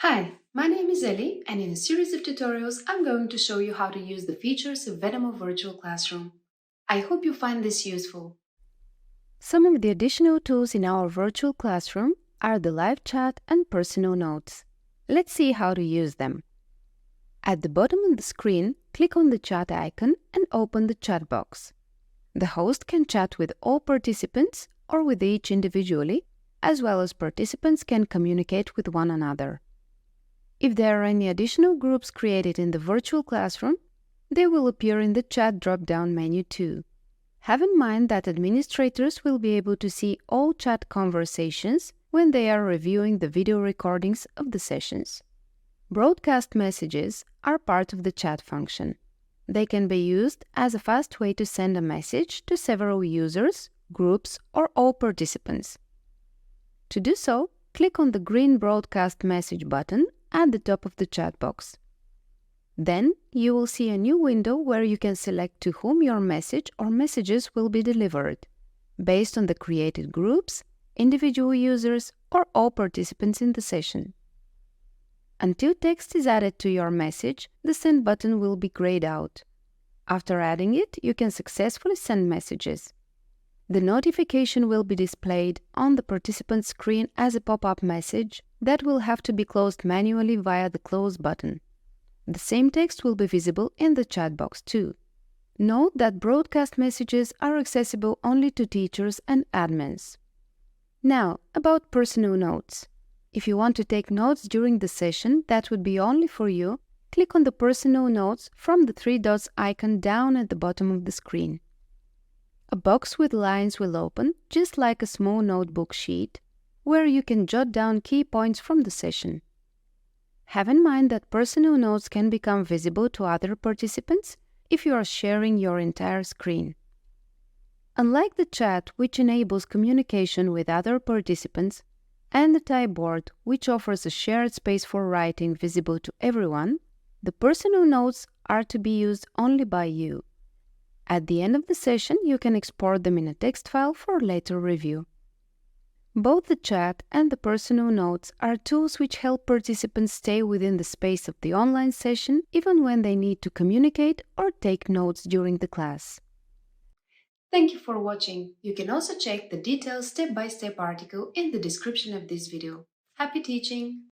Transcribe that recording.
Hi, my name is Ellie, and in a series of tutorials, I'm going to show you how to use the features of VEDAMO Virtual Classroom. I hope you find this useful. Some of the additional tools in our virtual classroom are the live chat and personal notes. Let's see how to use them. At the bottom of the screen, click on the chat icon and open the chat box. The host can chat with all participants or with each individually, as well as participants can communicate with one another. If there are any additional groups created in the virtual classroom, they will appear in the chat drop-down menu too. Have in mind that administrators will be able to see all chat conversations when they are reviewing the video recordings of the sessions. Broadcast messages are part of the chat function. They can be used as a fast way to send a message to several users, groups, or all participants. To do so, click on the green Broadcast Message button at the top of the chat box. Then you will see a new window where you can select to whom your message or messages will be delivered, based on the created groups, individual users, or all participants in the session. Until text is added to your message, the Send button will be grayed out. After adding it, you can successfully send messages. The notification will be displayed on the participant's screen as a pop-up message that will have to be closed manually via the Close button. The same text will be visible in the chat box too. Note that broadcast messages are accessible only to teachers and admins. Now, about personal notes. If you want to take notes during the session that would be only for you, click on the personal notes from the three dots icon down at the bottom of the screen. A box with lines will open, just like a small notebook sheet, where you can jot down key points from the session. Have in mind that personal notes can become visible to other participants if you are sharing your entire screen. Unlike the chat, which enables communication with other participants, and the typeboard, which offers a shared space for writing visible to everyone, the personal notes are to be used only by you. At the end of the session, you can export them in a text file for later review. Both the chat and the personal notes are tools which help participants stay within the space of the online session even when they need to communicate or take notes during the class. Thank you for watching. You can also check the detailed step-by-step article in the description of this video. Happy teaching!